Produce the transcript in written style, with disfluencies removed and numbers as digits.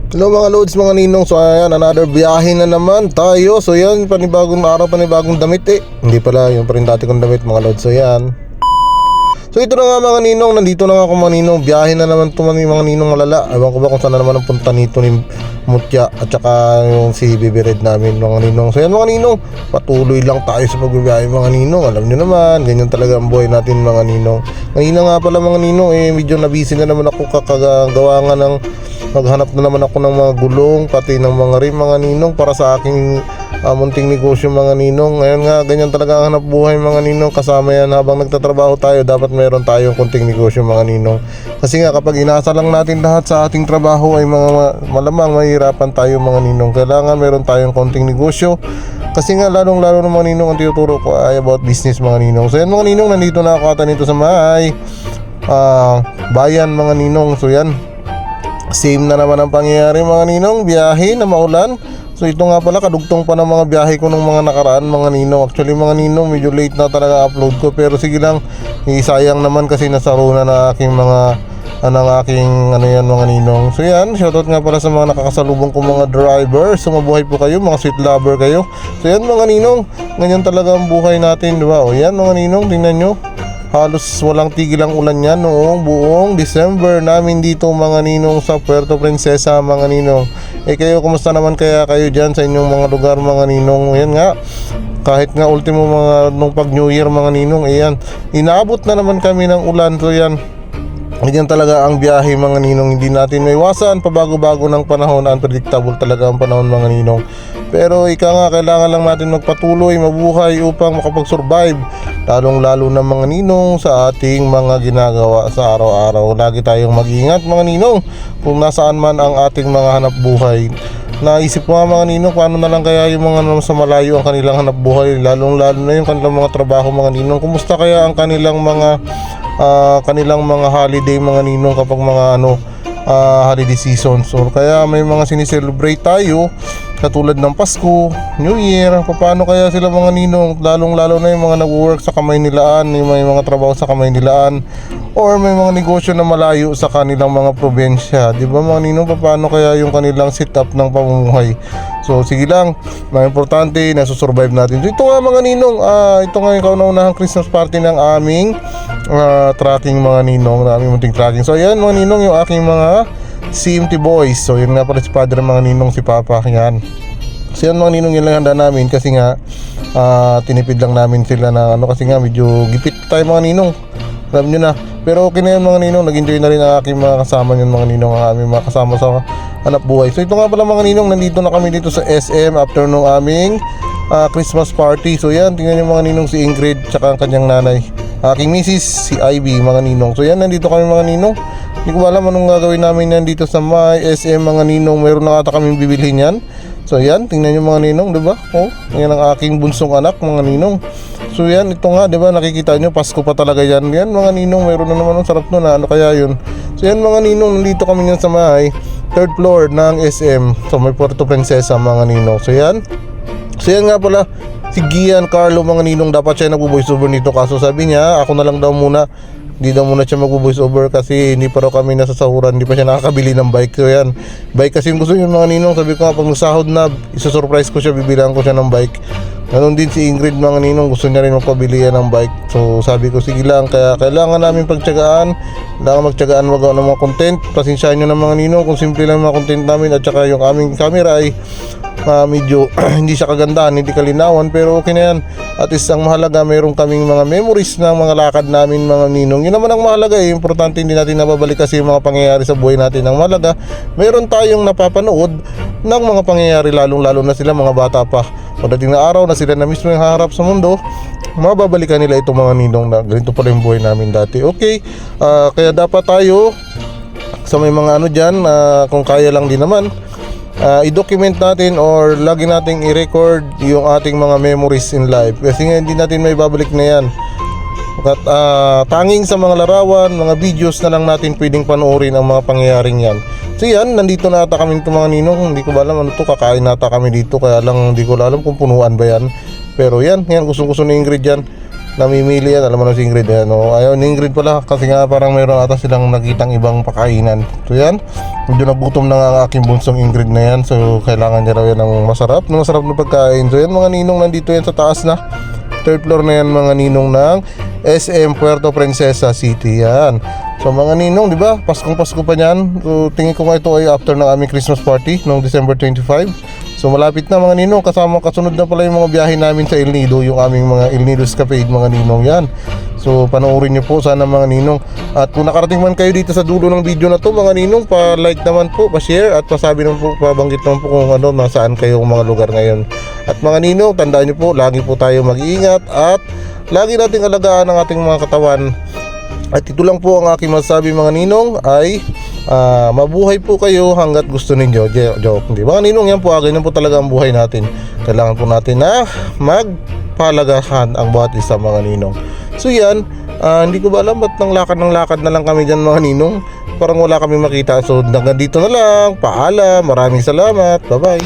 Hello mga loads, mga ninong. So ayan, another biyahe na naman tayo. So yan, panibagong araw, panibagong damit Hindi pala, yung pa rin dati kong damit mga loads. So yan. So ito na nga mga ninong, nandito na nga ako mga ninong. Biyahe na naman ito mga ninong malala. Ewan ko ba kung saan na naman ang punta nito ni Mutya at saka yung si Baby Red namin mga ninong. So yan mga ninong, patuloy lang tayo sa pagbibiyahe mga ninong. Alam nyo naman, ganyan talaga ang buhay natin mga ninong. Kanina nga pala mga ninong, medyo nabisi na naman ako kakagawa nga ng maghanap na naman ako ng mga gulong pati ng mga rim mga ninong para sa aking munting negosyo mga ninong. Ngayon nga ganyan talaga ang hanap buhay mga ninong. Kasama yan habang nagtatrabaho tayo, dapat meron tayong kunting negosyo mga ninong. Kasi nga kapag inasa lang natin lahat sa ating trabaho ay malamang mahirapan tayo mga ninong. Kailangan meron tayong kunting negosyo. Kasi nga lalong lalo ng mga ninong ang tinuturo ko ay about business mga ninong. So yan mga ninong, nandito na ako ata nito sa may bayan mga ninong. So yan, same na naman ang pangyayari mga ninong, biyahe na maulan. So ito nga pala, kadugtong pa ng mga biyahe ko nung mga nakaraan mga ninong. Actually mga ninong, medyo late na talaga upload ko, pero sige lang, sayang naman kasi nasaro na aking mga yan mga ninong. So yan, shoutout nga pala sa mga nakakasalubong ko mga driver. So mabuhay po kayo, mga sweet lover kayo. So yan mga ninong, ganyan talaga ang buhay natin, di ba? O yan mga ninong, tingnan nyo, halos walang tigil ang ulan yan noong buong December namin dito mga ninong sa Puerto Princesa mga ninong. Kayo, kumusta naman kaya kayo dyan sa inyong mga lugar mga ninong? Yan nga, kahit nga ultimo mga nung pag New Year mga ninong, inaabot na naman kami ng ulan. So yan, ganyan talaga ang biyahe mga ninong, hindi natin maiwasan. Pabago-bago ng panahon, unpredictable talaga ang panahon mga ninong. Pero ika nga, kailangan lang natin magpatuloy, mabuhay upang makapag-survive, lalong lalo na mga ninong sa ating mga ginagawa sa araw-araw. Lagi tayong mag-ingat mga ninong kung nasaan man ang ating mga hanap buhay. Naisip ko nga mga ninong, paano na lang kaya yung mga sa malayo ang kanilang hanap buhay, lalong lalo na yung kanilang mga trabaho mga ninong. Kumusta kaya ang kanilang mga holiday mga ninong kapag mga holiday season. So kaya may mga sinicelebrate tayo katulad ng Pasko, New Year. Paano kaya sila mga ninong, lalong lalo na yung mga nag-work sa kamay nilaan, yung may mga trabaho sa kamay nilaan, or may mga negosyo na malayo sa kanilang mga probinsya, di ba mga ninong? Paano kaya yung kanilang setup ng pamumuhay? So sige lang, mga importante na susurvive natin. So ito nga mga ninong, ito nga yung kauna-unahang Christmas party ng aming tracking mga ninong, na aming munting tracking. So ayan mga ninong, yung aking mga CMT boys. So yun nga pala si padre mga ninong, si Papa. Yan. So yan mga ninong, yun lang handa namin kasi nga tinipid lang namin sila na kasi nga medyo gipit tayo mga ninong, alam nyo na. Pero okay na yun mga ninong, nag-enjoy na rin ang aking mga kasama yun mga ninong, ang aming mga kasama sa hanap buhay. So ito nga pala mga ninong, nandito na kami dito sa SM after nung aming Christmas party. So yan, tingnan nyo mga ninong, si Ingrid tsaka ang kanyang nanay, aking misis, si Ivy mga ninong. So yan, nandito kami mga ninong. Hindi ko alam anong gagawin namin yan dito sa may SM mga ninong. Meron na ata kaming bibilhin yan. So yan, tingnan nyo mga ninong, diba? Yan ang aking bunsong anak mga ninong. So yan, ito nga, diba, nakikita nyo, Pasko pa talaga yan. Yan mga ninong, meron na naman, ang sarap nun, ano kaya yun? So yan mga ninong, nandito kami yan sa may 3rd floor ng SM, sa may Puerto Princesa mga ninong. So yan nga pala, si Gian Carlo mga ninong, dapat siya nagbo-voice over nito, kaso sabi niya, ako na lang daw muna. Hindi daw muna siya mag-voice over kasi hindi pa raw kami nasasahuran, hindi pa siya nakakabili ng bike. So yan, bike kasi yung gusto niyo mga ninong. Sabi ko nga, pag nasahod na, isa-surprise ko siya, bibilang ko siya ng bike. Ganon din si Ingrid mga ninong, gusto niya rin magpabili yan ng bike. So sabi ko, sige lang, kaya kailangan namin pagtyagaan. Kailangan magtyagaan magawa ng mga content. Pasensyahan nyo na mga ninong kung simple lang mga content namin. At saka yung aming camera ay medyo hindi siya kagandahan, hindi kalinawan, pero okay na yan. At least ang mahalaga, mayroon kaming mga memories ng mga lakad namin mga ninong. Yun naman ang mahalaga, importante, hindi natin nababalik kasi yung mga pangyayari sa buhay natin. Ang mahalaga, mayroon tayong napapanood ng mga pangyayari, lalong lalo na sila mga bata pa. Pagdating na araw na sila na mismo yung haharap sa mundo, mababalikan nila itong mga ninong na ganito pala yung buhay namin dati. Okay, kaya dapat tayo sa may mga dyan, kung kaya lang din naman, i-document natin or lagi nating i-record yung ating mga memories in life, kasi nga hindi natin may babalik na yan. At tanging sa mga larawan, mga videos na lang natin pwedeng panoorin ang mga pangyayaring yan. So yan, nandito na ata kami itong mga ninong. Hindi ko ba alam ano to, kakain na ata kami dito, kaya lang hindi ko alam kung punuan ba yan. Pero yan, gustong-gusto ni Ingrid yan. namimili yan. Alam mo na si Ingrid, ano, ayaw ni Ingrid pala kasi nga parang mayroon ata silang nakitang ibang pakainan. So yan, medyo nagutom na nga ang aking bunsong Ingrid na yan, so kailangan niya raw yan ng masarap na pagkain. So yan mga ninong, nandito yan sa taas na third floor na yan mga ninong ng SM Puerto Princesa City yan. So mga ninong, di ba? Pasko pa niyan. So tingin ko nga ito ay after ng aming Christmas party noong December 25. So malapit na mga ninong, kasunod na pala yung mga biyahe namin sa El Nido, yung aming mga El Nido Escapade mga ninong yan. So panoorin niyo po sana mga ninong. At kung nakarating man kayo dito sa dulo ng video na to mga ninong, pa-like naman po, pa-share at pasabi naman po, pabanggit naman po kung ano, nasaan kayong mga lugar ngayon. At mga ninong, tandaan niyo po, lagi po tayo mag-iingat at lagi nating alagaan ang ating mga katawan. At ito lang po ang aking masasabi mga ninong ay mabuhay po kayo hanggat gusto ninyo. Joke, hindi mga ninong, yan po, ganyan po talaga ang buhay natin. Kailangan po natin na magpalagahan ang bawat isa mga ninong. So yan, hindi ko ba alam ba't ng lakad na lang kami dyan mga ninong, parang wala kami makita. So hanggang dito na lang, paalam, maraming salamat, bye bye.